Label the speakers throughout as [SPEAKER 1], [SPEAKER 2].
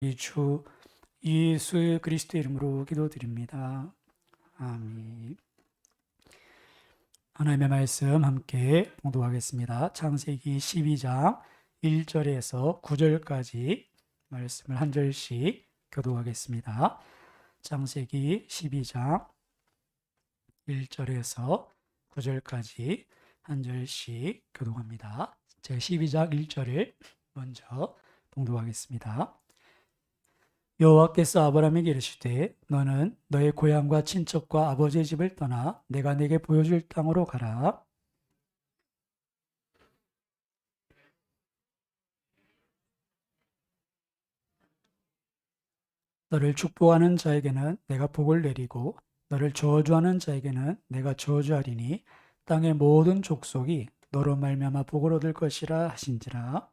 [SPEAKER 1] 우리 주 예수 그리스도 이름으로 기도드립니다. 아멘. 하나님의 말씀 함께 봉독하겠습니다. 창세기 12장 1절에서 9절까지 말씀을 한 절씩 교독하겠습니다. 창세기 12장 1절에서 9절까지 한 절씩 교독합니다. 제가 12장 1절을 먼저 봉독하겠습니다. 여호와께서 아브라함에게 이르시되 너는 너의 고향과 친척과 아버지의 집을 떠나 내가 네게 보여줄 땅으로 가라. 너를 축복하는 자에게는 내가 복을 내리고 너를 저주하는 자에게는 내가 저주하리니 땅의 모든 족속이 너로 말미암아 복을 얻을 것이라 하신지라.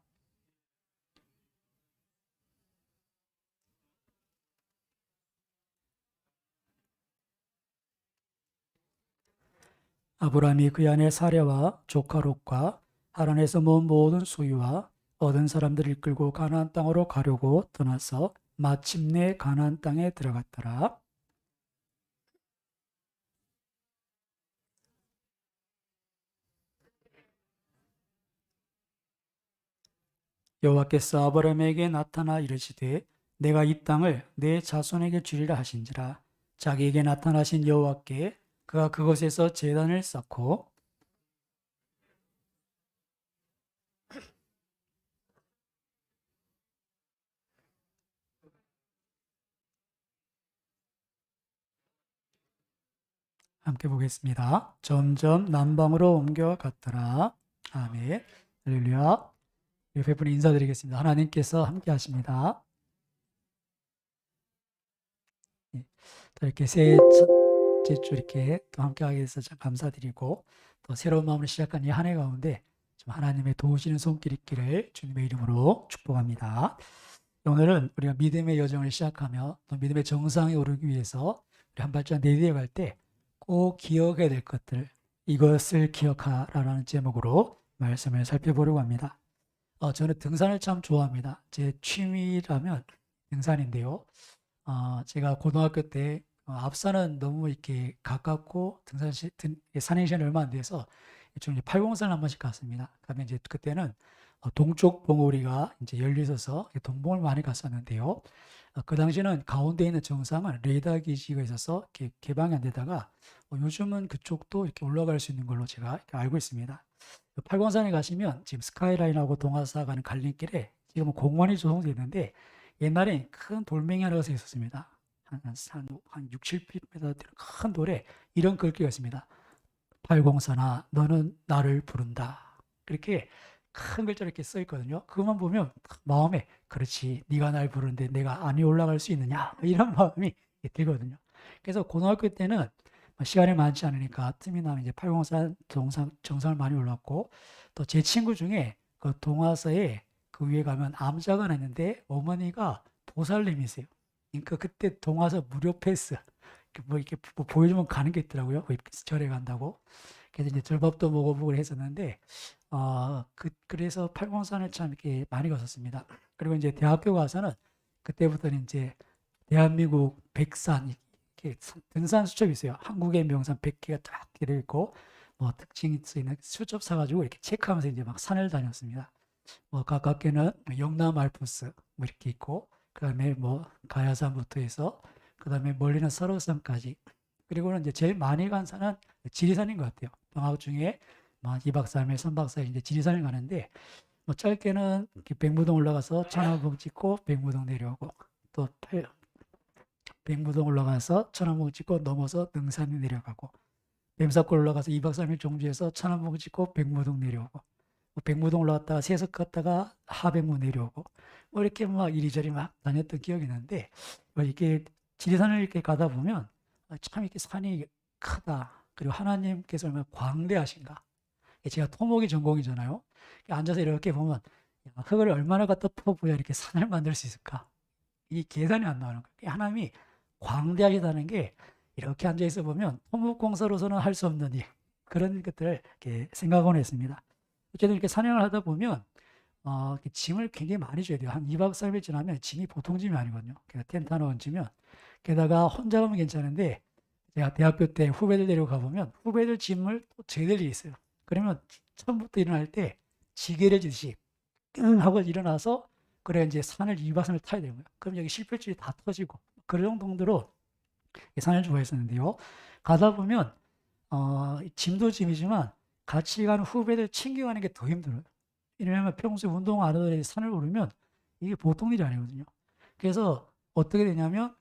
[SPEAKER 1] 아브라함이 그 안에 사레와 조카 롯과 하란에서 모은 모든 소유와 얻은 사람들을 이끌고 가나안 땅으로 가려고 떠나서 마침내 가나안 땅에 들어갔더라. 여호와께서 아브라함에게 나타나 이르시되 내가 이 땅을 내 자손에게 주리라 하신지라. 자기에게 나타나신 여호와께 그가 그곳에서 제단을 쌓고 함께 보겠습니다. 점점 남방으로 옮겨갔더라. 아멘. 할렐루야. 옆에 분 인사드리겠습니다. 하나님께서 함께 하십니다. 예, 이렇게 새 첫째 주 이렇게 또 함께하게 돼서 참 감사드리고 또 새로운 마음으로 시작한 이 한 해 가운데 좀 하나님의 도우시는 손길 있기를 주님의 이름으로 축복합니다. 오늘은 우리가 믿음의 여정을 시작하며 또 믿음의 정상에 오르기 위해서 우리 한 발짝 내디뎌 갈 때 꼭 기억해야 될 것들, 이것을 기억하라는 제목으로 말씀을 살펴보려고 합니다. 저는 등산을 참 좋아합니다. 제 취미라면 등산인데요. 제가 고등학교 때 앞산은 너무 이렇게 가깝고 산행 시간이 얼마 안 돼서 좀 이제 팔공산을 한 번씩 갔습니다. 그다음에 이제 그때는 동쪽 봉우리가 이제 열려 있어서 동봉을 많이 갔었는데요. 그 당시에는 가운데 있는 정상은 레이더 기지가 있어서 개방이 안 되다가 요즘은 그쪽도 이렇게 올라갈 수 있는 걸로 제가 이렇게 알고 있습니다. 팔공산에 가시면 지금 스카이라인하고 동화사 가는 갈림길에 지금은 공원이 조성되어 있는데 옛날에 큰 돌멩이 하나가 서 있었습니다. 한 6, 7m 되는 큰 돌에 이런 글귀가 있습니다. 팔공산아 너는 나를 부른다. 이렇게 큰 글자로 이렇게 써 있거든요. 그것만 보면 마음에 그렇지 네가 날 부르는데 내가 안에 올라갈 수 있느냐 이런 마음이 들거든요. 그래서 고등학교 때는 시간이 많지 않으니까 틈이 나면 이제 팔공산 정상을 많이 올랐고 또 제 친구 중에 그 동화사에 그 위에 가면 암자가 하나 있는데 어머니가 보살님이세요. 그러니까 그때 동화사 무료 패스 뭐 이렇게 뭐 보여주면 가는 게 있더라고요. 절에 간다고. 그래서 이제 절밥도 먹어보고 했었는데 그래서 팔공산을 참 이렇게 많이 갔었습니다. 그리고 이제 대학교 가서는 그때부터는 이제 대한민국 백산 이렇게 등산 수첩이 있어요. 한국의 명산 100개가 딱 들어 있고 뭐 특징이 있는 수첩 사가지고 이렇게 체크하면서 이제 막 산을 다녔습니다. 뭐 가깝게는 영남 알프스 뭐 이렇게 있고 그다음에 뭐 가야산부터 해서 그다음에 멀리는 설악산까지 그리고는 이제 제일 많이 간 산은 지리산인 것 같아요. 방학 중에 뭐 2박 3일, 3박 4일 이제 지리산을 가는데 뭐 짧게는 백무동 올라가서 천안봉 찍고 백무동 내려오고 또 백무동 올라가서 천안봉 찍고 넘어서 능산에 내려가고 뱀사골 올라가서 2박 3일 종주해서 천안봉 찍고 백무동 내려오고 뭐 백무동 올라갔다가 세석 갔다가 하백무 내려오고 뭐 이렇게 막 이리저리 막 다녔던 기억이 있는데 뭐 이렇게 지리산을 이렇게 가다 보면 참 이렇게 산이 크다. 그리고 하나님께서 얼마나 광대하신가. 제가 토목이 전공이잖아요. 앉아서 이렇게 보면 흙을 얼마나 갖다 퍼부어야 이렇게 산을 만들 수 있을까? 이 계산이 안 나오는 거예요. 하나님이 광대하시다는 게 이렇게 앉아 있어 보면 토목공사로서는 할 수 없는 일 그런 것들을 이렇게 생각을 했습니다. 어쨌든 이렇게 산행을 하다 보면 이렇게 짐을 굉장히 많이 줘야 돼요. 한 2박 3일 지나면 짐이 보통 짐이 아니거든요. 그러니까 텐트 하나 얹으면 게다가 혼자 가면 괜찮은데 제가 대학교 때 후배들 데리고 가보면 후배들 짐을 또 제대로 있어요. 그러면 처음부터 일어날 때 지게를 지듯이 끙 하고 일어나서 그래 이제 산을 2박 3일 타야 되는 거예요. 그럼 여기 실패줄이 다 터지고 그런 정도로 산을 좋아했었는데요. 가다 보면 짐도 짐이지만 같이 가는 후배들 챙겨가는 게 더 힘들어요. 왜냐하면 평소에 운동 안 하던 애들이 산을 오르면 이게 보통 일이 아니거든요. 그래서 어떻게 되냐면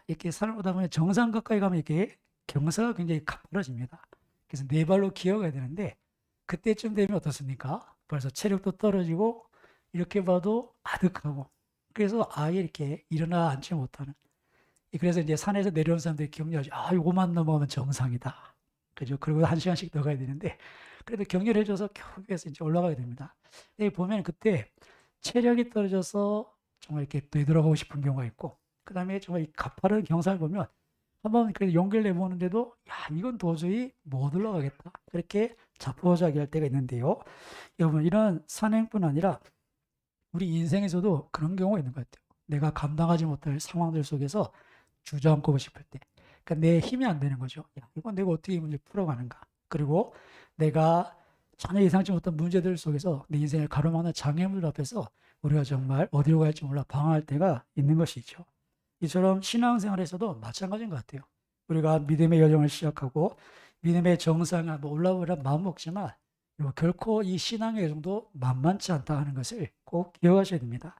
[SPEAKER 1] 이렇게 산을 오다 보면 정상 가까이 가면 이렇게 경사가 굉장히 가파라집니다. 그래서 네 발로 기어가야 되는데 그때쯤 되면 어떻습니까? 벌써 체력도 떨어지고 이렇게 봐도 아득하고 그래서 아예 이렇게 일어나 앉지 못하는 그래서 이제 산에서 내려온 사람들이 격려하죠. 요거만 넘어가면 정상이다. 그죠? 그리고 1시간씩 더 가야 되는데 그래도 격려를 해줘서 겨우 해서 이제 올라가게 됩니다. 여기 보면 그때 체력이 떨어져서 정말 이렇게 되돌아가고 싶은 경우가 있고 그 다음에 정말 이 가파른 경사를 보면 한번 그래도 용기를 내보는데도 이건 도저히 못 올라가겠다. 그렇게 자포자기할 때가 있는데요. 여러분 이런 산행뿐 아니라 우리 인생에서도 그런 경우가 있는 것 같아요. 내가 감당하지 못할 상황들 속에서 주저앉고 싶을 때 그러니까 내 힘이 안 되는 거죠. 이건 내가 어떻게 이 문제를 풀어가는가. 그리고 내가 전혀 예상치 못한 문제들 속에서 내 인생을 가로막는 장애물 앞에서 우리가 정말 어디로 갈지 몰라 방황할 때가 있는 것이죠. 이처럼 신앙생활에서도 마찬가지인 것 같아요. 우리가 믿음의 여정을 시작하고 믿음의 정상에 올라오려 마음먹지만 결코 이 신앙의 여정도 만만치 않다 하는 것을 꼭 기억하셔야 됩니다.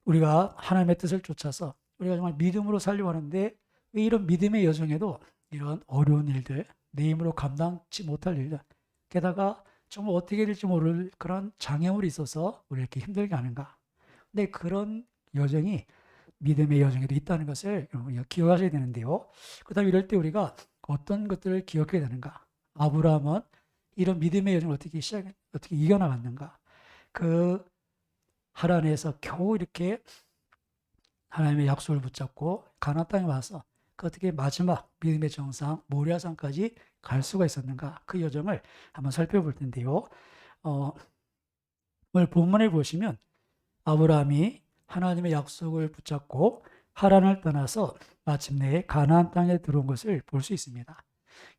[SPEAKER 1] 우리가 하나님의 뜻을 쫓아서 우리가 정말 믿음으로 살려고 하는데 왜 이런 믿음의 여정에도 이런 어려운 일들, 내 힘으로 감당치 못할 일들, 게다가 정말 어떻게 될지 모를 그런 장애물이 있어서 우리를 이렇게 힘들게 하는가. 근데 그런 여정이 믿음의 여정에도 있다는 것을 우리가 기억하셔야 되는데요. 그 다음에 이럴 때 우리가 어떤 것들을 기억해야 되는가. 아브라함은 이런 믿음의 여정을 어떻게 이겨나갔는가. 그 하란에서 겨우 이렇게 하나님의 약속을 붙잡고 가나안 땅에 와서 그 어떻게 마지막 믿음의 정상 모리아산까지 갈 수가 있었는가. 그 여정을 한번 살펴볼 텐데요. 오늘 본문에 보시면 아브라함이 하나님의 약속을 붙잡고 하란을 떠나서 마침내 가나안 땅에 들어온 것을 볼 수 있습니다.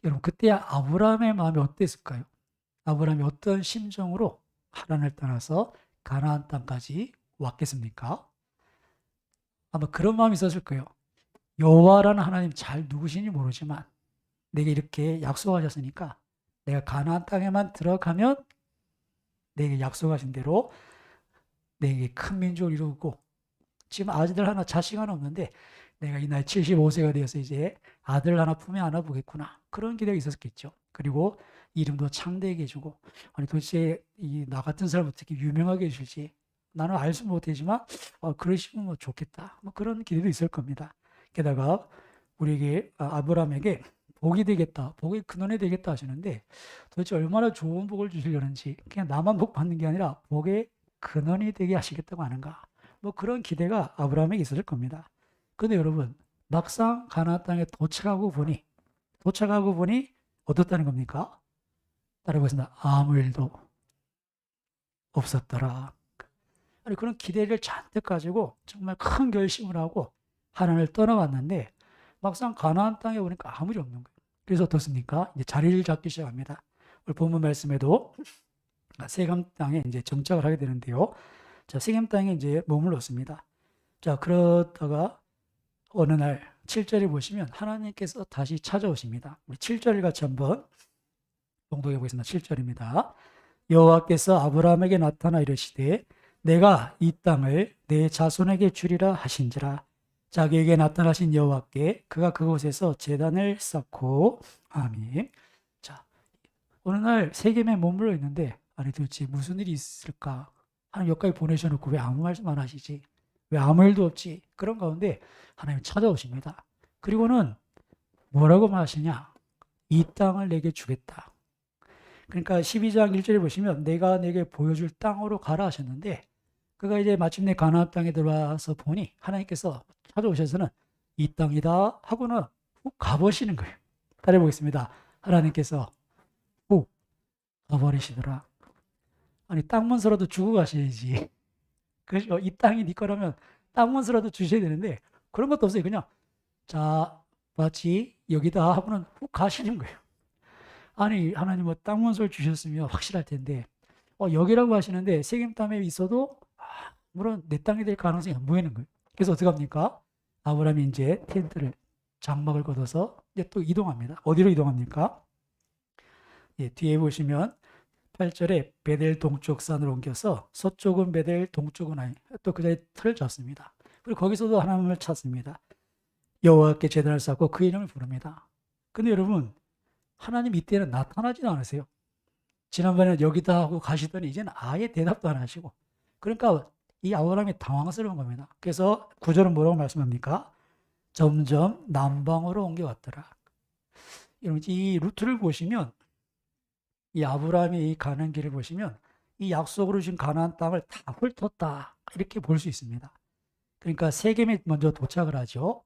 [SPEAKER 1] 여러분 그때 아브라함의 마음이 어땠을까요? 아브라함이 어떤 심정으로 하란을 떠나서 가나안 땅까지 왔겠습니까? 아마 그런 마음이 있었을 거예요. 여호와라는 하나님 잘 누구신지 모르지만 내게 이렇게 약속하셨으니까 내가 가나안 땅에만 들어가면 내게 약속하신 대로 내게 큰 민족을 이루고 지금 아들 하나 자식 하나 없는데 내가 이 나이 75세가 되어서 이제 아들 하나 품에 안아보겠구나. 그런 기대가 있었겠죠. 그리고 이름도 창대하게 해주고 아니 도대체 나 같은 사람 어떻게 유명하게 해줄지 나는 알수 못하지만 그러시면 뭐 좋겠다. 뭐 그런 기대도 있을 겁니다. 게다가 우리에게 아브라함에게 복이 되겠다. 복의 근원이 되겠다 하시는데 도대체 얼마나 좋은 복을 주시려는지 그냥 나만 복 받는 게 아니라 복의 근원이 되게 하시겠다고 하는가. 뭐 그런 기대가 아브라함에게 있었을 겁니다. 근데 여러분 막상 가나안 땅에 도착하고 보니 어떻다는 겁니까? 따라보겠습니다. 아무 일도 없었더라. 아니 그런 기대를 잔뜩 가지고 정말 큰 결심을 하고 하나님을 떠나왔는데 막상 가나안 땅에 오니까 아무 일 없는 거예요. 그래서 어떻습니까? 이제 자리를 잡기 시작합니다. 오늘 본문 말씀에도 세겜 땅에 이제 정착을 하게 되는데요. 자, 세겜 땅에 이제 머물렀습니다. 자, 그러다가 어느 날 7절에 보시면 하나님께서 다시 찾아오십니다. 우리 7절을 같이 한번 봉독해 보겠습니다. 7절입니다. 여호와께서 아브라함에게 나타나 이르시되 내가 이 땅을 내 자손에게 주리라 하신지라. 자기에게 나타나신 여호와께 그가 그곳에서 제단을 쌓고 아멘. 자, 어느 날 세겜에 머물러 있는데 아니 도대체 무슨 일이 있을까? 하나님 여기까지 보내셔놓고 왜 아무 말씀 안 하시지? 왜 아무 일도 없지? 그런 가운데 하나님 찾아오십니다. 그리고는 뭐라고 말하시냐? 이 땅을 내게 주겠다. 그러니까 12장 1절에 보시면 내가 내게 보여줄 땅으로 가라 하셨는데 그가 이제 마침내 가나안 땅에 들어와서 보니 하나님께서 찾아오셔서는 이 땅이다 하고는 훅 가버리시는 거예요. 따라해보겠습니다. 하나님께서 훅 가버리시더라. 아니 땅문서라도 주고 가셔야지. 그죠? 이 땅이 네 거라면 땅문서라도 주셔야 되는데 그런 것도 없어요. 그냥 자 마치 여기다 하고는 훅 가시는 거예요. 아니 하나님 뭐 땅문서를 주셨으면 확실할 텐데 여기라고 하시는데 세겜 땅에 있어도 물론 내 땅이 될 가능성이 안 보이는 거예요. 그래서 어떻게 합니까? 아브라함이 이제 텐트를 장막을 걷어서 이제 또 이동합니다. 어디로 이동합니까? 예, 뒤에 보시면 8절에 베델 동쪽 산으로 옮겨서 서쪽은 베델, 동쪽은 아이, 또 그 자리에 틀을 잡습니다. 그리고 거기서도 하나님을 찾습니다. 여호와께 제단을 쌓고 그 이름을 부릅니다. 근데 여러분 하나님 이때는 나타나지도 않으세요. 지난번에는 여기다 하고 가시더니 이제는 아예 대답도 안 하시고 그러니까 이 아브라함이 당황스러운 겁니다. 그래서 9절은 뭐라고 말씀합니까? 점점 남방으로 옮겨갔더라. 여러분 이 루트를 보시면 이 아브라함이 가는 길을 보시면 이 약속으로 주신 가나안 땅을 다 훑었다 이렇게 볼 수 있습니다. 그러니까 세겜에 먼저 도착을 하죠.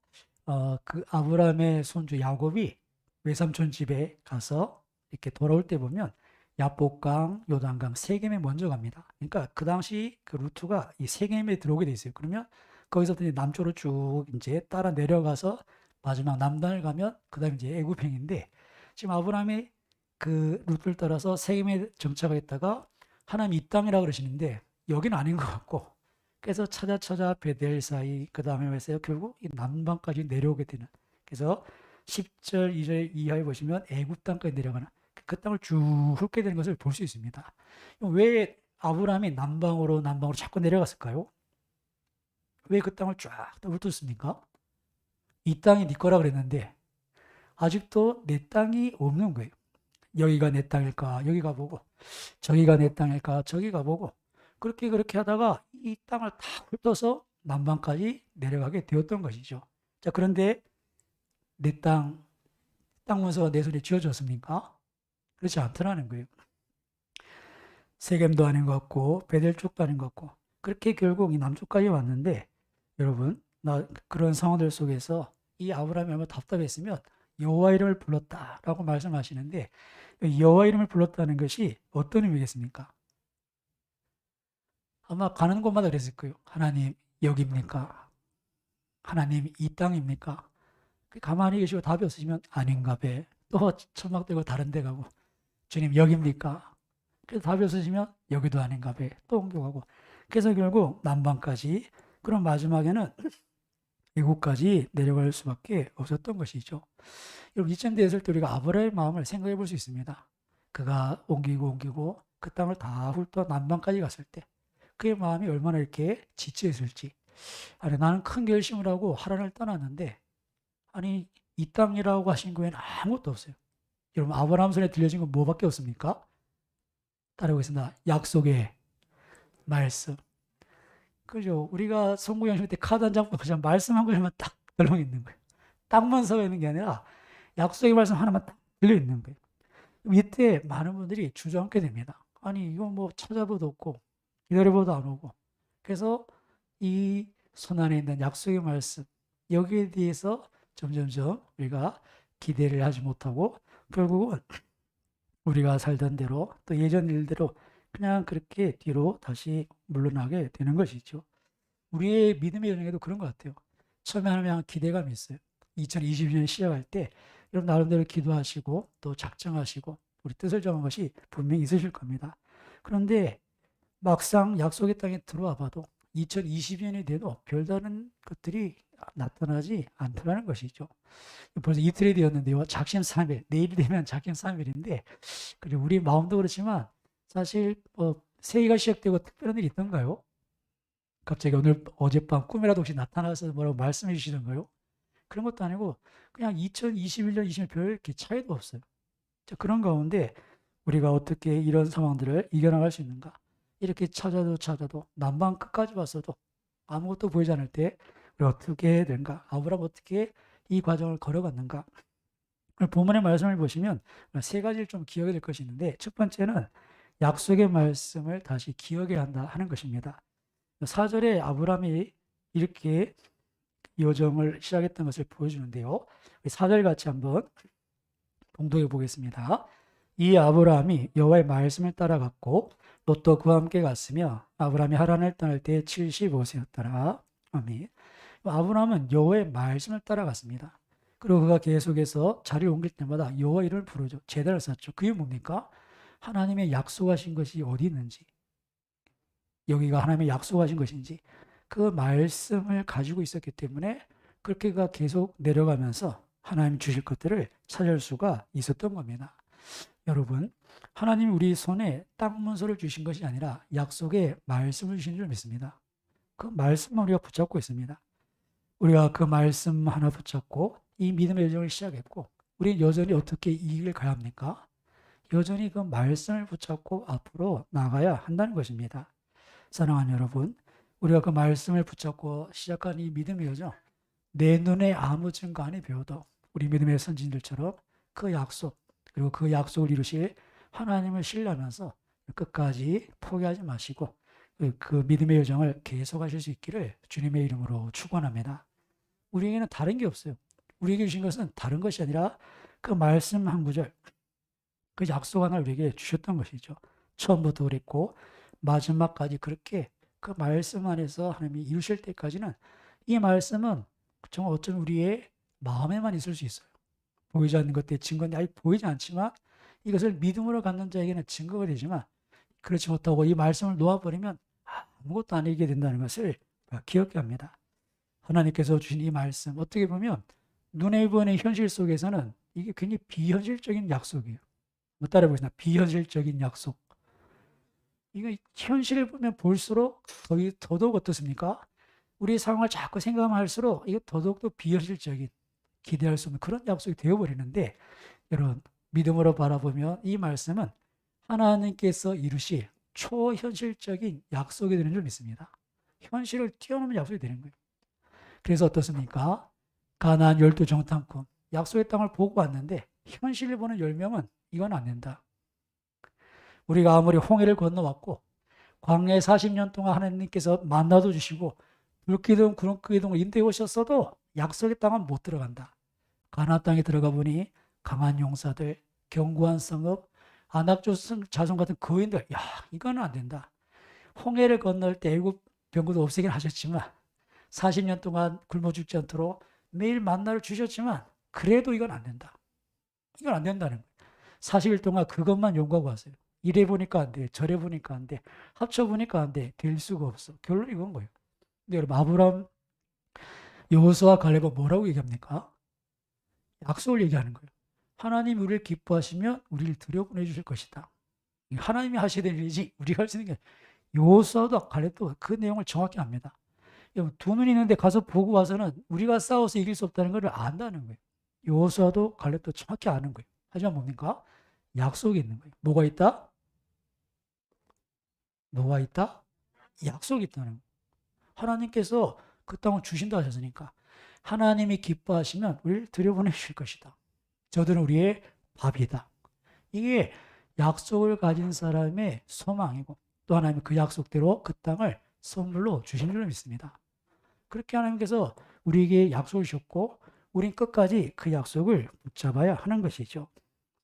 [SPEAKER 1] 그 아브라함의 손주 야곱이 외삼촌 집에 가서 이렇게 돌아올 때 보면 야복강, 요단강, 세겜에 먼저 갑니다. 그러니까 그 당시 그 루트가 이 세겜에 들어오게 돼 있어요. 그러면 거기서부터 남쪽으로 쭉 이제 따라 내려가서 마지막 남단을 가면 그다음 이제 애굽행인데 지금 아브라함이 그 루트를 따라서 세겜에 정착했다가 하나님 이 땅이라 그러시는데 여기는 아닌 것 같고 그래서 찾아 베델 사이 그 다음에 했어요. 결국 이 남방까지 내려오게 되는. 그래서 10절 2절 이하에 보시면 애굽 땅까지 내려가는 그 땅을 쭉 훑게 되는 것을 볼 수 있습니다. 왜 아브라함이 남방으로 자꾸 내려갔을까요? 왜 그 땅을 쫙 훑었습니까? 이 땅이 네 거라 그랬는데 아직도 내 땅이 없는 거예요. 여기가 내 땅일까? 여기 가보고 저기가 내 땅일까? 저기 가보고 그렇게 하다가 이 땅을 다 훑어서 남방까지 내려가게 되었던 것이죠. 자, 그런데 내 땅 문서가 내 손에 쥐어졌습니까? 그렇지 않더라는 거예요. 세겜도 아닌 것 같고 베델 쪽도 아닌 것 같고 그렇게 결국 이 남쪽까지 왔는데 여러분 그런 상황들 속에서 이 아브라함이 얼마나 답답했으면 여호와 이름을 불렀다라고 말씀하시는데 여호와 이름을 불렀다는 것이 어떤 의미겠습니까? 아마 가는 곳마다 그랬을 거예요. 하나님 여기입니까? 하나님 이 땅입니까? 가만히 계시고 답이 없으시면 아닌가 배. 또 천막 들고 다른 데 가고 주님 여기입니까? 그래서 답이 없으시면 여기도 아닌가 배. 또 옮겨가고 그래서 결국 남방까지 그럼 마지막에는 미국까지 내려갈 수밖에 없었던 것이죠. 여러분 이쯤 되었을 때 우리가 아브라함의 마음을 생각해 볼 수 있습니다. 그가 옮기고 그 땅을 다 훑어 남방까지 갔을 때 그의 마음이 얼마나 이렇게 지쳐 있을지. 아니 나는 큰 결심을 하고 하란을 떠났는데 아니 이 땅이라고 하신 거에는 아무것도 없어요. 여러분 아브라함 손에 들려진 건 뭐밖에 없습니까? 따라오겠습니다. 약속의 말씀. 그죠? 우리가 송구영실 때 카드 한 장 보면 말씀 한 권만 딱 들어 있는 거예요. 딱만 서 있는 게 아니라 약속의 말씀 하나만 딱 들려 있는 거예요. 이때 많은 분들이 주저앉게 됩니다. 아니 이거 뭐 찾아봐도 없고 기다려봐도 안 오고 그래서 이 손안에 있는 약속의 말씀 여기에 대해서 점점점 우리가 기대를 하지 못하고 결국은 우리가 살던 대로 또 예전 일대로 그냥 그렇게 뒤로 다시 물러나게 되는 것이죠. 우리의 믿음의 여정에도 그런 것 같아요. 처음에 하나님 기대감이 있어요. 2022년 시작할 때 여러분 나름대로 기도하시고 또 작정하시고 우리 뜻을 정한 것이 분명히 있으실 겁니다. 그런데 막상 약속의 땅에 들어와 봐도 2020년이 돼도 별다른 것들이 나타나지 않더라는 것이죠. 벌써 이틀이 되었는데요. 작심 3일, 내일이 되면 작심 3일인데 그리고 우리 마음도 그렇지만 사실 새해가 시작되고 특별한 일이 있던가요? 갑자기 어젯밤 꿈이라도 혹시 나타나서 뭐라고 말씀해 주시던가요? 그런 것도 아니고 그냥 2021년, 20년 별 이렇게 차이도 없어요. 자, 그런 가운데 우리가 어떻게 이런 상황들을 이겨나갈 수 있는가? 이렇게 찾아도 남방 끝까지 왔어도 아무것도 보이지 않을 때 우리가 어떻게 해야 되는가? 아브라함 어떻게 이 과정을 걸어갔는가? 본문의 말씀을 보시면 세 가지를 좀 기억해야 될 것이 있는데 첫 번째는 약속의 말씀을 다시 기억해야 한다 하는 것입니다. 4절에 아브라함이 이렇게 여정을 시작했던 것을 보여주는데요. 4절 같이 한번 봉독해 보겠습니다. 이 아브라함이 여호와의 말씀을 따라갔고 롯도 그와 함께 갔으며 아브라함이 하란을 떠날 때 75세였더라. 아멘. 아브라함은 여호와의 말씀을 따라갔습니다. 그리고 그가 계속해서 자리를 옮길 때마다 여호와 이름을 부르죠. 제단을 쌓죠. 그게 뭡니까? 하나님의 약속하신 것이 어디 있는지, 여기가 하나님의 약속하신 것인지 그 말씀을 가지고 있었기 때문에 그렇게 그가 계속 내려가면서 하나님 주실 것들을 찾을 수가 있었던 겁니다. 여러분, 하나님이 우리 손에 땅 문서를 주신 것이 아니라 약속의 말씀을 주신 줄 믿습니다. 그 말씀만 우리가 붙잡고 있습니다. 우리가 그 말씀 하나 붙잡고 이 믿음의 여정을 시작했고, 우리는 여전히 어떻게 이 길을 가야 합니까? 여전히 그 말씀을 붙잡고 앞으로 나가야 한다는 것입니다. 사랑하는 여러분, 우리가 그 말씀을 붙잡고 시작한 이 믿음의 여정, 내 눈에 아무 증거 아니 배워도 우리 믿음의 선진들처럼 그 약속, 그리고 그 약속을 이루실 하나님을 신뢰하면서 끝까지 포기하지 마시고 그 믿음의 여정을 계속하실 수 있기를 주님의 이름으로 축원합니다. 우리에게는 다른 게 없어요. 우리에게 주신 것은 다른 것이 아니라 그 말씀 한 구절, 그 약속 하나를 우리에게 주셨던 것이죠. 처음부터 그랬고 마지막까지 그렇게 그 말씀 안에서 하나님이 이루실 때까지는 이 말씀은 정말 어쩌면 우리의 마음에만 있을 수 있어요. 보이지 않는 것들의 증거인데 아직 보이지 않지만 이것을 믿음으로 갖는 자에게는 증거가 되지만 그렇지 못하고 이 말씀을 놓아버리면 아무것도 아니게 된다는 것을 기억해야 합니다. 하나님께서 주신 이 말씀, 어떻게 보면 눈에 보이는 현실 속에서는 이게 굉장히 비현실적인 약속이에요. 뭐 따라해보겠습니다. 비현실적인 약속. 이거 현실을 보면 볼수록 더더욱 어떻습니까? 우리 상황을 자꾸 생각하면 할수록 이거 더더욱더 비현실적인, 기대할 수 없는 그런 약속이 되어버리는데, 여러분 믿음으로 바라보면 이 말씀은 하나님께서 이루실 초현실적인 약속이 되는 줄 믿습니다. 현실을 뛰어넘는 약속이 되는 거예요. 그래서 어떻습니까? 가나안 12정탐꾼 약속의 땅을 보고 왔는데 현실을 보는 10명은 이건 안 된다. 우리가 아무리 홍해를 건너왔고 광야에 40년 동안 하나님께서 만나도 주시고 불기둥 구름기둥을 인도해 오셨어도 약속의 땅은 못 들어간다. 가나안 땅에 들어가 보니 강한 용사들, 견고한 성읍, 아낙 자손 같은 거인들, 이거는 안 된다. 홍해를 건널 때 애굽 병거도 없애긴 하셨지만 40년 동안 굶어 죽지 않도록 매일 만나를 주셨지만 그래도 이건 안 된다. 이건 안 된다는 거예요. 40일 동안 그것만 연구하고 왔어요. 이래 보니까 안 돼. 저래 보니까 안 돼. 합쳐 보니까 안 돼. 될 수가 없어. 결론이 이건 거예요. 근데 여러분 아브라함, 여호수아, 갈렙은 뭐라고 얘기합니까? 약속을 얘기하는 거예요. 하나님 우리를 기뻐하시면 우리를 들여보내 주실 것이다. 하나님이 하셔야 될 일이지 우리가 할 수 있는 게, 여호수아도 갈렙도 그 내용을 정확히 압니다. 두 눈이 있는데 가서 보고 와서는 우리가 싸워서 이길 수 없다는 걸 안다는 거예요. 여호수아도 갈렙도 정확히 아는 거예요. 하지만 뭡니까? 약속이 있는 거예요. 뭐가 있다? 뭐가 있다? 약속이 있다는 거예요. 하나님께서 그 땅을 주신다 하셨으니까 하나님이 기뻐하시면 우리를 들여보내실 것이다. 저들은 우리의 밥이다. 이게 약속을 가진 사람의 소망이고 또 하나님은 그 약속대로 그 땅을 선물로 주신 줄 믿습니다. 그렇게 하나님께서 우리에게 약속을 주셨고 우린 끝까지 그 약속을 붙잡아야 하는 것이죠.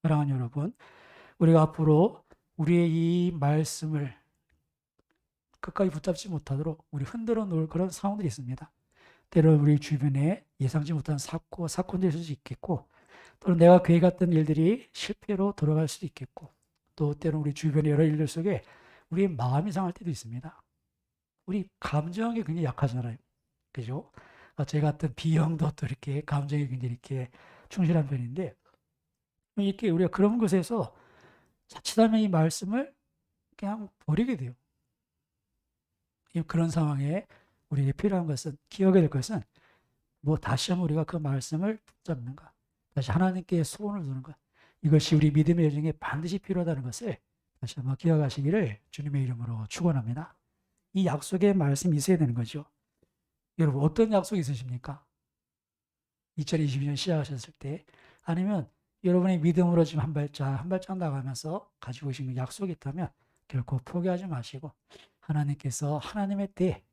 [SPEAKER 1] 사랑하는 여러분, 우리가 앞으로 우리의 이 말씀을 끝까지 붙잡지 못하도록 우리 흔들어 놓을 그런 상황들이 있습니다. 때로는 우리 주변에 예상치 못한 사건들이 있을 수 있겠고 또는 내가 계획했던 일들이 실패로 돌아갈 수도 있겠고 또 때로는 우리 주변의 여러 일들 속에 우리의 마음이 상할 때도 있습니다. 우리 감정이 굉장히 약하잖아요. 그죠? 제 같은 B형도 또 이렇게 감정이 굉장히 이렇게 충실한 편인데 이렇게 우리가 그런 것에서 자칫하면 이 말씀을 그냥 버리게 돼요. 그런 상황에 우리에게 필요한 것은, 기억해야 될 것은 다시 한번 우리가 그 말씀을 붙잡는가, 다시 하나님께 소원을 두는 것, 이것이 우리 믿음의 여정에 반드시 필요하다는 것을 다시 한번 기억하시기를 주님의 이름으로 축원합니다. 이 약속의 말씀이 있어야 되는 거죠. 여러분 어떤 약속이 있으십니까? 2022년 시작하셨을 때, 아니면 여러분의 믿음으로 지금 한 발짝 나가면서 가지고 계신 약속이 있다면 결코 포기하지 마시고 하나님께서 하나님의 때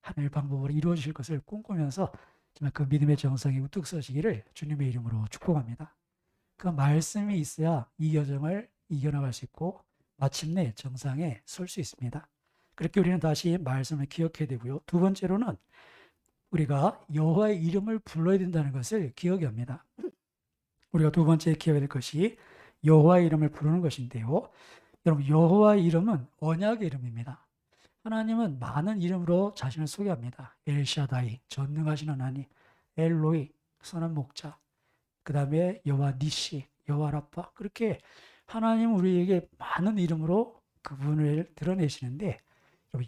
[SPEAKER 1] 하나님의 방법으로 이루어 주실 것을 꿈꾸면서 정말 그 믿음의 정성이 우뚝 서시기를 주님의 이름으로 축복합니다. 그 말씀이 있어야 이 여정을 이겨나갈 수 있고 마침내 정상에 설 수 있습니다. 그렇게 우리는 다시 말씀을 기억해야 되고요. 두 번째로는 우리가 여호와의 이름을 불러야 된다는 것을 기억해야 합니다. 우리가 두 번째 기억해야 될 것이 여호와의 이름을 부르는 것인데요. 여러분, 여호와의 이름은 언약의 이름입니다. 하나님은 많은 이름으로 자신을 소개합니다. 엘샤다이, 전능하신 하나님, 엘로이, 선한 목자, 그 다음에 여호와 니시, 여호와 라파, 그렇게 하나님은 우리에게 많은 이름으로 그분을 드러내시는데,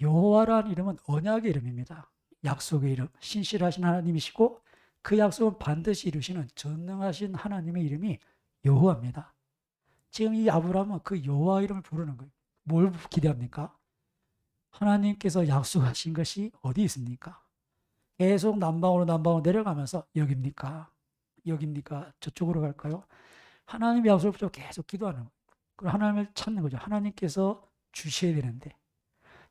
[SPEAKER 1] 여호와라는 이름은 언약의 이름입니다. 약속의 이름, 신실하신 하나님이시고 그 약속은 반드시 이루시는 전능하신 하나님의 이름이 여호와입니다. 지금 이 아브라함은 그 여호와 이름을 부르는 거예요. 뭘 기대합니까? 하나님께서 약속하신 것이 어디 있습니까? 계속 남방으로 내려가면서 여기입니까? 여기입니까? 저쪽으로 갈까요? 하나님의 약속을 붙잡고 계속 기도하는 거예요. 그리고 하나님을 찾는 거죠. 하나님께서 주셔야 되는데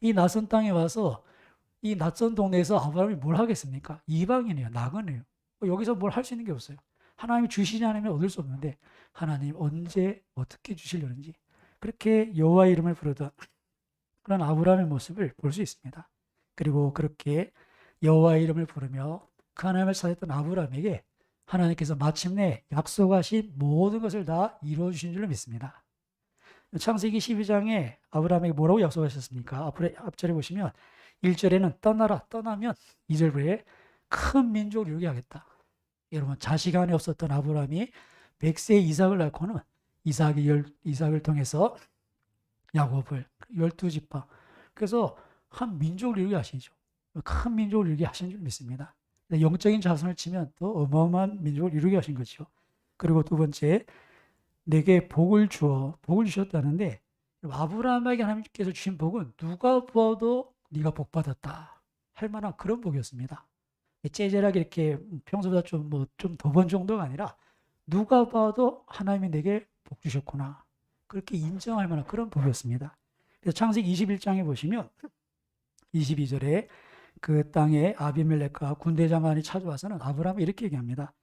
[SPEAKER 1] 이 낯선 땅에 와서 이 낯선 동네에서 아브라함이 뭘 하겠습니까? 이방인이에요. 나그네요. 여기서 뭘 할 수 있는 게 없어요. 하나님이 주시지 않으면 얻을 수 없는데 하나님 언제 어떻게 주시려는지 그렇게 여호와 이름을 부르던 그런 아브라함의 모습을 볼 수 있습니다. 그리고 그렇게 여호와 이름을 부르며 그 하나님을 찾았던 아브라함에게 하나님께서 마침내 약속하신 모든 것을 다 이루어 주신 줄로 믿습니다. 창세기 12장에 아브라함에게 뭐라고 약속하셨습니까? 앞절에 보시면 1절에는 떠나라, 떠나면 2절부에 큰 민족을 이루게 하겠다. 여러분, 자식 안에 없었던 아브라함이 100세의 이삭을 낳고는 이삭을 통해서 야곱을 12지파, 그래서 한 민족을 이루게 하시죠. 큰 민족을 이루게 하신 줄 믿습니다. 영적인 자손을 치면 또 어마어마한 민족을 이루게 하신 거죠. 그리고 두 번째, 내게 복을 주셨다는데 아브라함에게 하나님께서 주신 복은 누가 보아도 네가 복 받았다 할 만한 그런 복이었습니다. 째절하게 이렇게 평소보다 좀 더 번 정도가 아니라 누가 봐도 하나님이 내게 복 주셨구나 그렇게 인정할 만한 그런 복이었습니다. 그래서 창세기 21장에 보시면 22절에 그 땅에 아비멜렉과 군대 장관이 찾아와서는 아브라함이 이렇게 얘기합니다.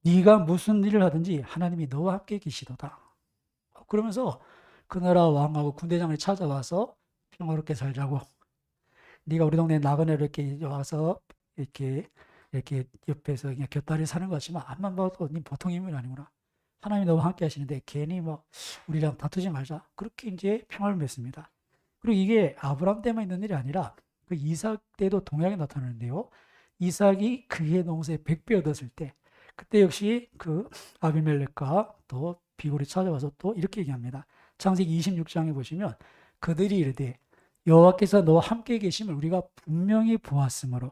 [SPEAKER 1] 네가 무슨 일을 하든지 하나님이 너와 함께 계시도다. 그러면서 그 나라 왕하고 군대 장관이 찾아와서 평화롭게 살자고, 네가 우리 동네 나그네로 이렇게 와서 이렇게 옆에서 그냥 곁다리 사는 것 같지만 앞만 봐도 네 보통 인물이 아니구나. 하나님이 너와 함께 하시는데 괜히 우리랑 다투지 말자. 그렇게 이제 평화를 맺습니다. 그리고 이게 아브라함 때만 있는 일이 아니라 그 이삭 때도 동양에 나타나는데요. 이삭이 그의 농사에 100배 얻었을 때 그때 역시 그 아비멜렉과 또 비골이 찾아와서 또 이렇게 얘기합니다. 창세기 26장에 보시면 그들이 이르되 여호와께서 너와 함께 계심을 우리가 분명히 보았으므로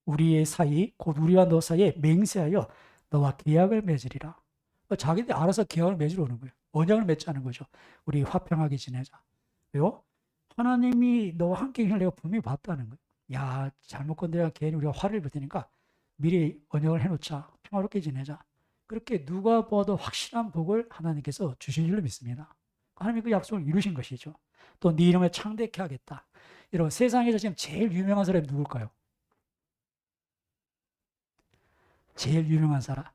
[SPEAKER 1] 우리의 사이 곧 우리와 너 사이에 맹세하여 너와 계약을 맺으리라. 자기들이 알아서 계약을 맺으러 오는 거예요. 언약을 맺자는 거죠. 우리 화평하게 지내자. 왜요? 하나님이 너와 함께 계심을 내가 분명히 봤다는 거예요. 야, 잘못 건드려 괜히 우리가 화를 뱉으니까 미리 언약을 해놓자. 평화롭게 지내자. 그렇게 누가 봐도 확실한 복을 하나님께서 주신 줄로 믿습니다. 하나님이 그 약속을 이루신 것이죠. 또 네 이름을 창대케 하겠다. 여러분, 세상에서 지금 제일 유명한 사람이 누굴까요? 제일 유명한 사람.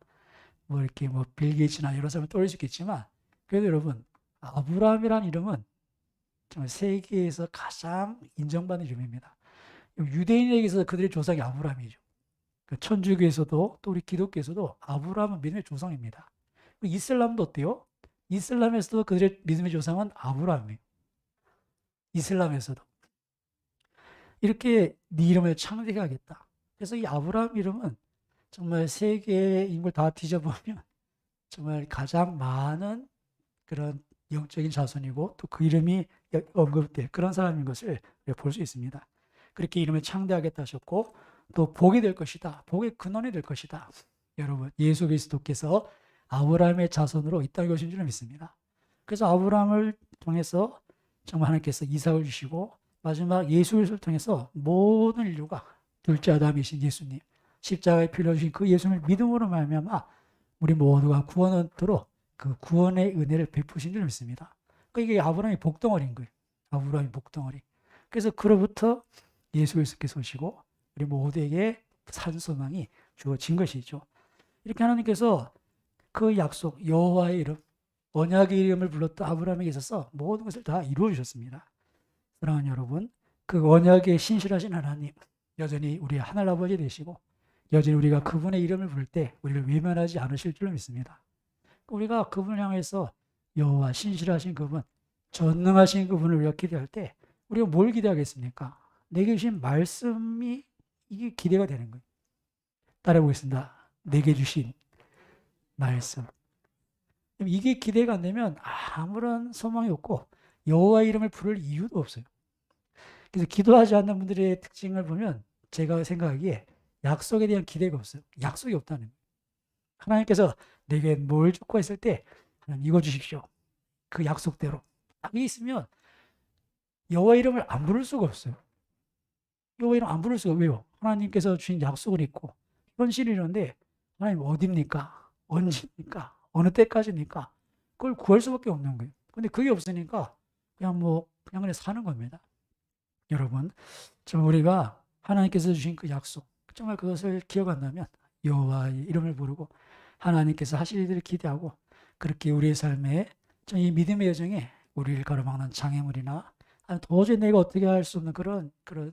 [SPEAKER 1] 이렇게 빌 게이츠나 여러 사람을 떠올릴 수 있겠지만, 그래도 여러분, 아브라함이라는 이름은 정말 세계에서 가장 인정받는 이름입니다. 유대인에게서 그들의 조상이 아브라함이죠. 천주교에서도 또 우리 기독교에서도 아브라함은 믿음의 조상입니다. 이슬람도 어때요? 이슬람에서도 그들의 믿음의 조상은 아브라함이에요. 이슬람에서도. 이렇게 네 이름을 창대케 하겠다. 그래서 이 아브라함 이름은 정말 세계의 인물 다 뒤져보면 정말 가장 많은 그런 영적인 자손이고 또 그 이름이 언급될 그런 사람인 것을 볼 수 있습니다. 그렇게 이름을 창대하겠다 하셨고 또 복이 될 것이다. 복의 근원이 될 것이다. 여러분, 예수 그리스도께서 아브라함의 자손으로 이 땅에 오신 줄 믿습니다. 그래서 아브라함을 통해서 정말 하나님께서 이삭을 주시고 마지막 예수 그리스도를 통해서 모든 인류가 둘째 아담이신 예수님, 십자가에 피 흘려주신 그 예수님을 믿음으로 말미암아 우리 모두가 구원을 얻도록 그 구원의 은혜를 베푸신 줄 믿습니다. 그러니까 이게 아브라함의 복덩어리인 거예요. 아브라함의 복덩어리. 그래서 그로부터 예수 그리스도께서 오시고 우리 모두에게 산소망이 주어진 것이죠. 이렇게 하나님께서 그 약속, 여호와의 이름, 언약의 이름을 불렀던 아브라함에게 있어서 모든 것을 다 이루어 주셨습니다. 사랑하는 여러분, 그 언약에 신실하신 하나님, 여전히 우리 하늘 아버지 되시고 여전히 우리가 그분의 이름을 부를 때 우리를 외면하지 않으실 줄로 믿습니다. 우리가 그분을 향해서 여호와 신실하신 그분, 전능하신 그분을 우리가 기대할 때 우리가 뭘 기대하겠습니까? 내게 주신 말씀이 이게 기대가 되는 거예요. 따라해 보겠습니다. 내게 주신 말씀. 이게 기대가 안 되면 아무런 소망이 없고 여호와 이름을 부를 이유도 없어요. 그래서 기도하지 않는 분들의 특징을 보면 제가 생각하기에 약속에 대한 기대가 없어요. 약속이 없다는 거예요. 하나님께서 내게 뭘 줬고 했을 때 하나님 이거 주십시오. 그 약속대로. 딱이 있으면 여호와 이름을 안 부를 수가 없어요. 여호와 이름 안 부를 수가 왜요? 하나님께서 주신 약속을 있고 현실이 이런데 하나님 어디입니까? 언제입니까? 어느 때까지입니까? 그걸 구할 수밖에 없는 거예요. 근데 그게 없으니까 그냥 사는 겁니다. 여러분, 정말 우리가 하나님께서 주신 그 약속, 정말 그것을 기억한다면 여호와의 이름을 부르고 하나님께서 하실 일들을 기대하고 그렇게 우리의 삶에 이 믿음의 여정에 우리를 가로막는 장애물이나 도저히 내가 어떻게 할 수 없는 그런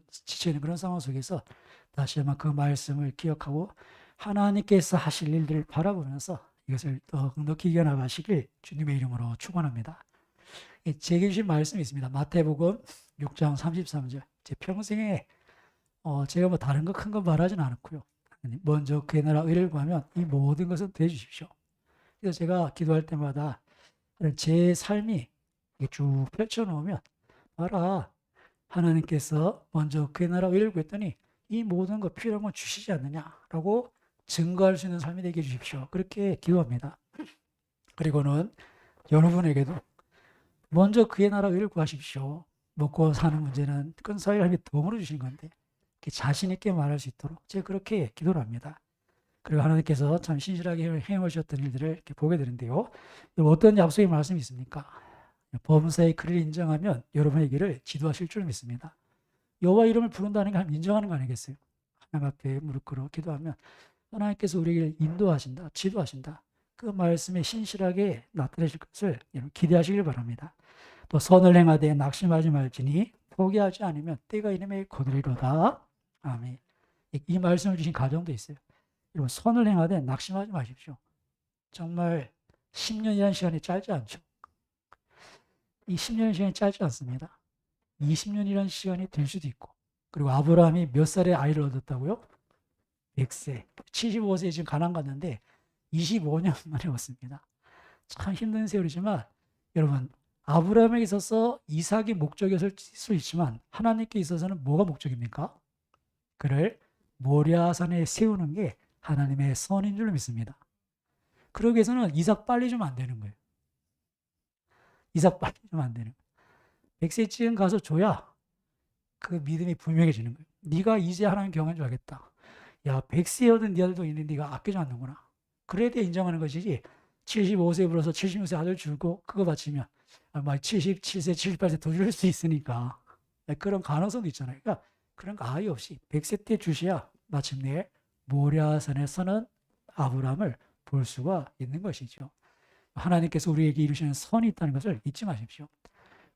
[SPEAKER 1] 지쳐있는 그런 상황 속에서 다시 한번 그 말씀을 기억하고 하나님께서 하실 일들을 바라보면서 이것을 더 넉넉히 이겨나가시길 주님의 이름으로 축원합니다. 제게 주신 말씀이 있습니다. 마태복음 6장 33절. 제 평생에 제가 뭐 다른 거 큰 거 말하진 않았고요. 먼저 그의 나라 의를 구하면 이 모든 것은 돼 주십시오. 그래서 제가 기도할 때마다 제 삶이 쭉 펼쳐놓으면 봐라, 하나님께서 먼저 그의 나라 의를 구했더니 이 모든 거 필요한 건 주시지 않느냐라고 증거할 수 있는 삶이 되게 해주십시오. 그렇게 기도합니다. 그리고는 여러분에게도 먼저 그의 나라 의를 구하십시오. 먹고 사는 문제는 근사히 하나님이 도움으로 주신 건데 자신 있게 말할 수 있도록 제가 그렇게 기도를 합니다. 그리고 하나님께서 참 신실하게 행하셨던 일들을 이렇게 보게 되는데요. 어떤 약속의 말씀이 있습니까? 범사의 그를 인정하면 여러분의 길을 지도하실 줄 믿습니다. 여호와 이름을 부른다는 게 인정하는 거 아니겠어요? 하나님 앞에 무릎 꿇어 기도하면 하나님께서 우리에게 인도하신다, 지도하신다. 그 말씀에 신실하게 나타내실 것을 기대하시길 바랍니다. 또 선을 행하되 낙심하지 말지니 포기하지 않으면 때가 이름에 거두리로다. 아멘. 이 말씀을 주신 가정도 있어요. 여러분 선을 행하되 낙심하지 마십시오. 정말 10년이라는 시간이 짧지 않죠. 이 10년의 시간이 짧지 않습니다. 20년이라는 시간이 될 수도 있고 그리고 아브라함이 몇 살에 아이를 얻었다고요? 100세. 75세에 지금 가나안 갔는데 25년 만에 왔습니다. 참 힘든 세월이지만 여러분 아브라함에게 있어서 이삭이 목적이었을 수 있지만 하나님께 있어서는 뭐가 목적입니까? 그를 모리아산에 세우는 게 하나님의 선인 줄로 믿습니다. 그러기 위해서는 이삭 빨리 주면 안 되는 거예요. 이삭 빨리 주면 안 되는 거예요. 100세쯤 가서 줘야 그 믿음이 분명해지는 거예요. 네가 이제 하나님 경험한 줄 알겠다. 야 100세 얻은 네 아들도 있는데 네가 아껴지 않는구나. 그래야 돼 인정하는 것이지 75세 불어서 76세 아들 주고 그거 바치면 막 77세 78세 더 줄 수 있으니까 그런 가능성도 있잖아요. 그러니까 그런 거 아예 없이 100세 때 주셔야 마침내 모리아산에서는 아브라함을 볼 수가 있는 것이죠. 하나님께서 우리에게 이루시는 선이 있다는 것을 잊지 마십시오.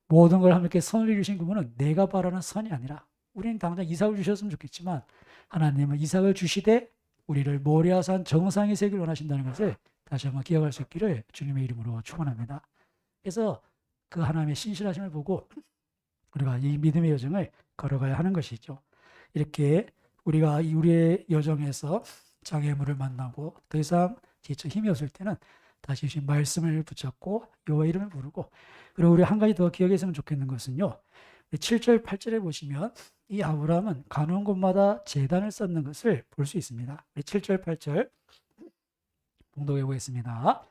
[SPEAKER 1] 모든 걸 하나님께 선을 이루신 그분은 내가 바라는 선이 아니라 우리는 당장 이삭을 주셨으면 좋겠지만 하나님은 이삭을 주시되 우리를 모리아산 정상에 세기를 원하신다는 것을 다시 한번 기억할 수 있기를 주님의 이름으로 축원합니다. 그래서 그 하나님의 신실하심을 보고 우리가 이 믿음의 여정을 걸어가야 하는 것이죠. 이렇게 우리가 우리의 여정에서 장애물을 만나고 더 이상 지쳐 힘이 없을 때는 다시 주신 말씀을 붙잡고 여호와 이름을 부르고 그리고 우리 한 가지 더 기억했으면 좋겠는 것은요. 7절 8절에 보시면 이 아브라함은 가는 곳마다 제단을 쌓는 것을 볼 수 있습니다. 7절 8절 봉독해 보겠습니다.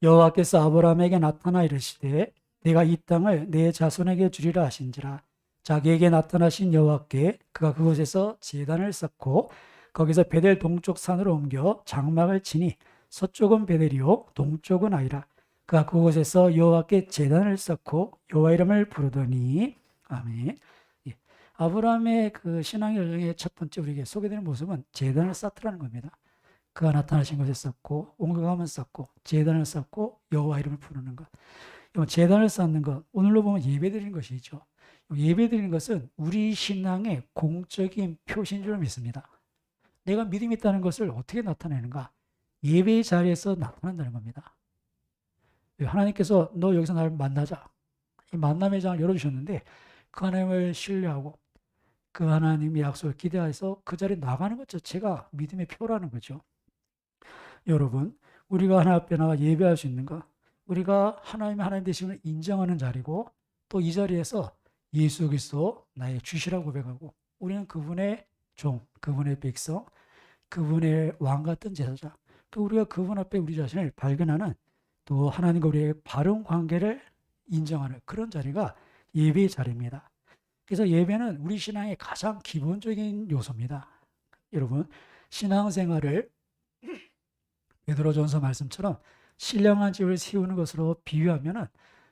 [SPEAKER 1] 여호와께서 아브라함에게 나타나 이르시되 내가 이 땅을 내 자손에게 주리라 하신지라. 자기에게 나타나신 여호와께 그가 그곳에서 제단을 쌓고 거기서 베델 동쪽 산으로 옮겨 장막을 치니 서쪽은 베델이요 동쪽은 아이라. 그가 그곳에서 여호와께 제단을 쌓고 여호와 이름을 부르더니 아멘. 예. 아브라함의 그 신앙의 여정의 첫 번째 우리에게 소개되는 모습은 제단을 쌓더라는 겁니다. 그가 나타나신 것을 쌓고 옮겨가면 쌓고 제단을 쌓고 여호와 이름을 부르는 것. 제단을 쌓는 것, 오늘로 보면 예배드리는 것이죠. 예배드리는 것은 우리 신앙의 공적인 표시인 줄 믿습니다. 내가 믿음이 있다는 것을 어떻게 나타내는가? 예배의 자리에서 나타난다는 겁니다. 하나님께서 너 여기서 나를 만나자. 이 만남의 장을 열어주셨는데 그 하나님을 신뢰하고 그 하나님의 약속을 기대해서 그 자리에 나가는 것 자체가 믿음의 표라는 거죠. 여러분, 우리가 하나님 앞에 나가 예배할 수 있는 것, 우리가 하나님의 하나님 되심을 인정하는 자리고 또 이 자리에서 예수 그리스도 나의 주시라고 고백하고 우리는 그분의 종, 그분의 백성, 그분의 왕 같은 제사자. 또 우리가 그분 앞에 우리 자신을 발견하는 또 하나님과 우리의 바른 관계를 인정하는 그런 자리가 예배의 자리입니다. 그래서 예배는 우리 신앙의 가장 기본적인 요소입니다. 여러분, 신앙생활을 베드로전서 말씀처럼 신령한 집을 세우는 것으로 비유하면은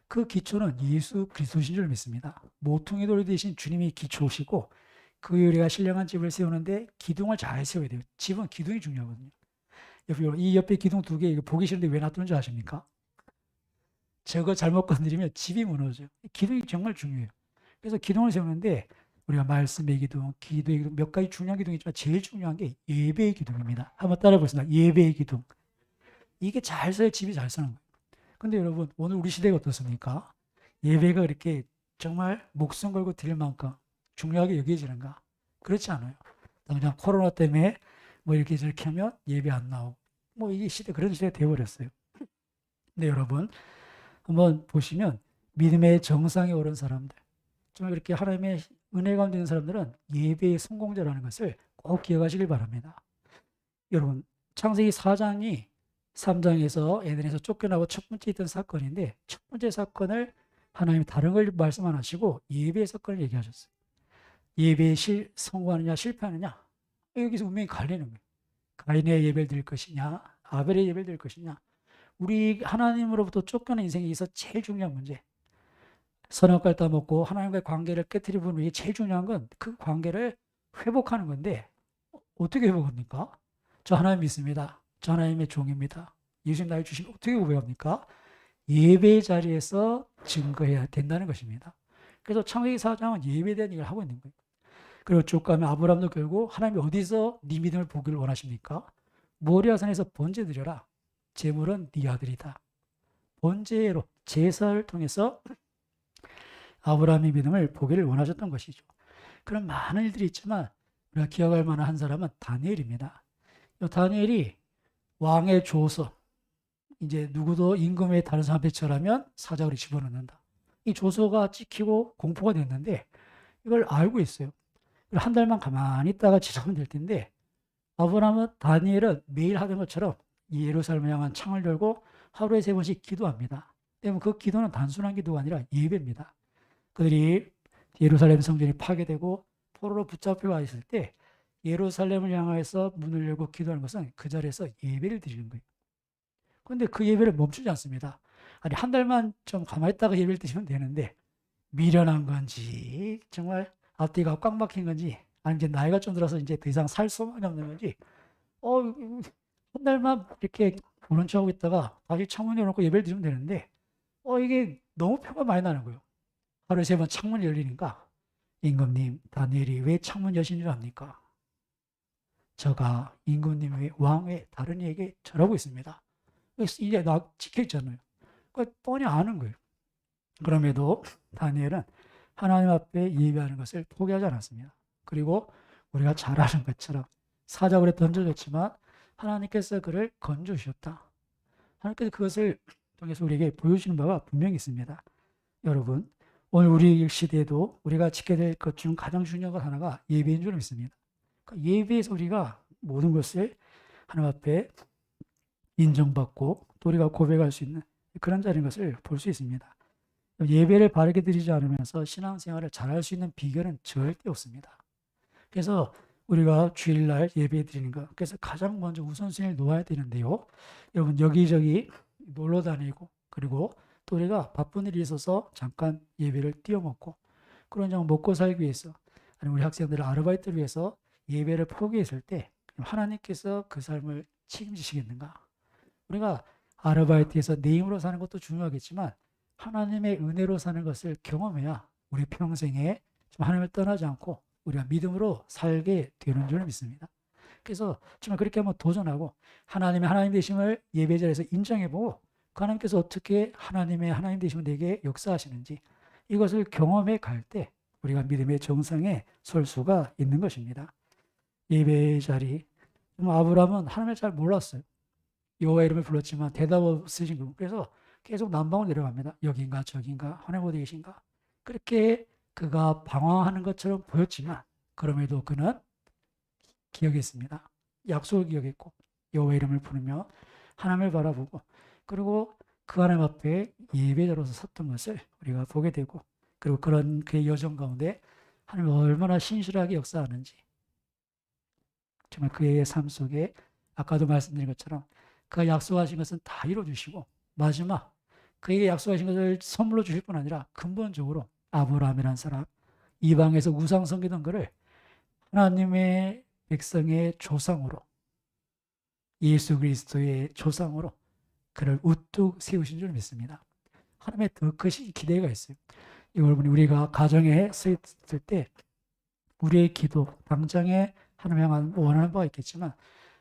[SPEAKER 1] 그 기초는 예수 그리스도신 줄 믿습니다. 모퉁이 돌이 되신 주님이 기초시고 그 우리가 신령한 집을 세우는데 기둥을 잘 세워야 돼요. 집은 기둥이 중요하거든요. 이 옆에 기둥 두 개 보기 싫은데 왜 놔두는 줄 아십니까? 저거 잘못 건드리면 집이 무너져요. 기둥이 정말 중요해요. 그래서 기둥을 세우는데 우리가 말씀의 기둥, 기도의 기둥 몇 가지 중요한 기둥이 있지만 제일 중요한 게 예배의 기둥입니다. 한번 따라해 보겠습니다. 예배의 기둥. 이게 잘 서야 집이 잘 서는 거예요. 근데 여러분 오늘 우리 시대가 어떻습니까? 예배가 이렇게 정말 목숨 걸고 드릴 만큼 중요하게 여겨지는가? 그렇지 않아요. 당장 코로나 때문에 뭐 이렇게 저렇게 하면 예배 안 나오고 뭐 이게 시대 그런 시대가 되어버렸어요. 근데 여러분 한번 보시면 믿음의 정상에 오른 사람들 정말 이렇게 하나님의 은혜 가운데 있는 사람들은 예배의 성공자라는 것을 꼭 기억하시길 바랍니다. 여러분 창세기 4장이 3장에서 에덴에서 쫓겨나고 첫 번째 있던 사건인데 첫 번째 사건을 하나님이 다른 걸 말씀 안 하시고 예배의 사건을 얘기하셨어요. 예배에 성공하느냐 실패하느냐 여기서 운명이 갈리는 거예요. 가인의 예배를 드릴 것이냐 아벨의 예배를 드릴 것이냐 우리 하나님으로부터 쫓겨난 인생에 있어서 제일 중요한 문제 선악과를 따먹고 하나님과의 관계를 깨트리는 게 제일 중요한 건 그 관계를 회복하는 건데 어떻게 회복합니까? 저 하나님 믿습니다. 저 하나님의 종입니다. 예수님 나를 주신 어떻게 고백합니까? 예배 자리에서 증거해야 된다는 것입니다. 그래서 창세기 4장은 예배에 대한 얘기를 하고 있는 거예요. 그리고 쭉 가면 아브라함도 결국 하나님이 어디서 네 믿음을 보기를 원하십니까? 모리아산에서 번제 드려라. 제물은 네 아들이다. 번제로 제사를 통해서 아브라함의 믿음을 보기를 원하셨던 것이죠. 그런 많은 일들이 있지만 우리가 기억할 만한 한 사람은 다니엘입니다. 다니엘이 왕의 조서, 이제 누구도 임금 외에 다른 사람 앞에 절하면 사자굴에 집어넣는다. 이 조서가 찍히고 공포가 됐는데 이걸 알고 있어요. 한 달만 가만히 있다가 지나면 될 텐데 아브라함은 다니엘은 매일 하던 것처럼 예루살렘을 향한 창을 열고 하루에 3번씩 기도합니다. 때문에 그 기도는 단순한 기도가 아니라 예배입니다. 그들이 예루살렘 성전이 파괴되고 포로로 붙잡혀 있을 때 예루살렘을 향해서 문을 열고 기도하는 것은 그 자리에서 예배를 드리는 거예요. 그런데 그 예배를 멈추지 않습니다. 아니 한 달만 좀 가만히 있다가 예배를 드리면 되는데 미련한 건지 정말 앞뒤가 꽉 막힌 건지 아니면 이제 나이가 좀 들어서 이제 더 이상 살 소망이 없는 건지 한 달만 이렇게 보는 척하고 있다가 다시 창문 열어놓고 예배를 드리면 되는데 이게 너무 표가 많이 나는 거예요. 하루에 3번 창문이 열리니까 임금님 다니엘이 왜 창문 여신 줄 압니까? 저가 임금님의 왕의 다른 이에게 절하고 있습니다. 이제 나 지켜있잖아요. 그러니까 뻔히 아는 거예요. 그럼에도 다니엘은 하나님 앞에 예배하는 것을 포기하지 않았습니다. 그리고 우리가 잘 아는 것처럼 사자굴에 던져졌지만 하나님께서 그를 건져주셨다. 하나님께서 그것을 통해서 우리에게 보여주시는 바가 분명히 있습니다. 여러분 오늘 우리 시대에도 우리가 지켜야 될 것 중 가장 중요한 것 하나가 예배인 줄 믿습니다. 그러니까 예배에서 우리가 모든 것을 하나님 앞에 인정받고 또 우리가 고백할 수 있는 그런 자리인 것을 볼 수 있습니다. 예배를 바르게 드리지 않으면서 신앙생활을 잘할 수 있는 비결은 절대 없습니다. 그래서 우리가 주일날 예배 드리는 것 그래서 가장 먼저 우선순위를 놓아야 되는데요. 여러분 여기저기 놀러 다니고 그리고 또 우리가 바쁜 일이 있어서 잠깐 예배를 띄워먹고 그런 점 먹고 살기 위해서 아니면 우리 학생들을 아르바이트를 위해서 예배를 포기했을 때 하나님께서 그 삶을 책임지시겠는가? 우리가 아르바이트에서 내 힘으로 사는 것도 중요하겠지만 하나님의 은혜로 사는 것을 경험해야 우리 평생에 좀 하나님을 떠나지 않고 우리가 믿음으로 살게 되는 줄 믿습니다. 그래서 정말 그렇게 한번 도전하고 하나님의 하나님 되심을 예배 자리에서 인정해보고 그 하나님께서 어떻게 하나님의 하나님 되심을 내게 역사하시는지 이것을 경험해 갈 때 우리가 믿음의 정상에 설 수가 있는 것입니다. 예배 자리, 아브라함은 하나님을 잘 몰랐어요. 여호와 이름을 불렀지만 대답 없으신 거. 그래서 계속 남방으로 내려갑니다. 여긴가 저긴가 하나님 어디 계신가. 그렇게 그가 방황하는 것처럼 보였지만 그럼에도 그는 기억했습니다. 약속을 기억했고 여호와 이름을 부르며 하나님을 바라보고 그리고 그 하나님 앞에 예배자로서 섰던 것을 우리가 보게 되고 그리고 그런 그의 여정 가운데 하나님이 얼마나 신실하게 역사하는지 정말 그의 삶 속에 아까도 말씀드린 것처럼 그가 약속하신 것은 다 이루어주시고 마지막 그에게 약속하신 것을 선물로 주실 뿐 아니라 근본적으로 아브라함이라는 사람 이방에서 우상 섬기던 그를 하나님의 백성의 조상으로 예수 그리스도의 조상으로 그를 우뚝 세우신 줄 믿습니다. 하나님의 더 크신 기대가 있어요. 여러분이 우리가 가정에 서 있을 때 우리의 기도 당장에 하나님 향한 원하는 바가 있겠지만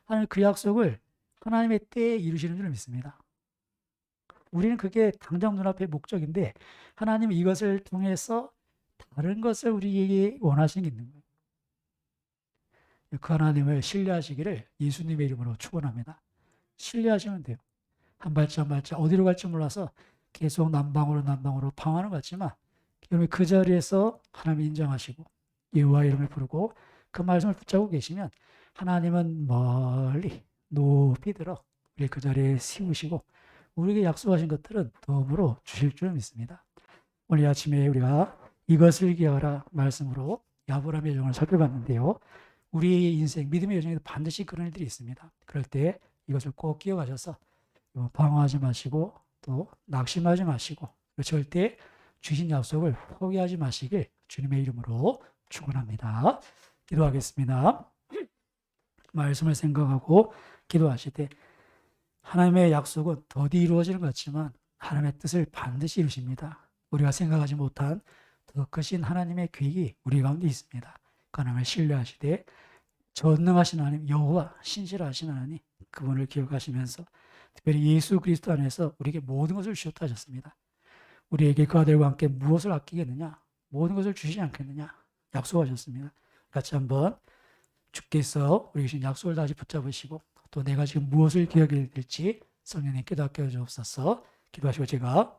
[SPEAKER 1] 하나님 그 약속을 하나님의 때에 이루시는 줄 믿습니다. 우리는 그게 당장 눈앞의 목적인데 하나님은 이것을 통해서 다른 것을 우리에게 원하시는 게 있는 거예요. 그 하나님을 신뢰하시기를 예수님의 이름으로 축원합니다. 신뢰하시면 돼요. 한 발짝 한 발짝 어디로 갈지 몰라서 계속 남방으로 방황하는 것 같지만 여러분 그 자리에서 하나님 인정하시고 여호와 이름을 부르고 그 말씀을 붙잡고 계시면 하나님은 멀리 높이 들어 우리 그 자리에 세우시고 우리에게 약속하신 것들은 덤으로 주실 줄 믿습니다. 오늘 아침에 우리가 이것을 기억하라 말씀으로 아브라함의 여정을 살펴봤는데요. 우리의 인생 믿음의 여정에도 반드시 그런 일들이 있습니다. 그럴 때 이것을 꼭 기억하셔서 방황하지 마시고 또 낙심하지 마시고 절대 주신 약속을 포기하지 마시길 주님의 이름으로 축원합니다. 기도하겠습니다. 말씀을 생각하고 기도하실 때 하나님의 약속은 더디 이루어지는 것 같지만 하나님의 뜻을 반드시 이루십니다. 우리가 생각하지 못한 더 크신 하나님의 계획이 우리 가운데 있습니다. 그 하나님을 신뢰하시되 전능하신 하나님 여호와 신실하신 하나님 그분을 기억하시면서 특별히 예수 그리스도 안에서 우리에게 모든 것을 주셨다 하셨습니다. 우리에게 그 아들과 함께 무엇을 아끼겠느냐 모든 것을 주시지 않겠느냐 약속하셨습니다. 같이 한번 주께서 우리 주신 약속을 다시 붙잡으시고 또 내가 지금 무엇을 기억해야 될지 성령님께 맡겨 주옵소서. 기도하시고 제가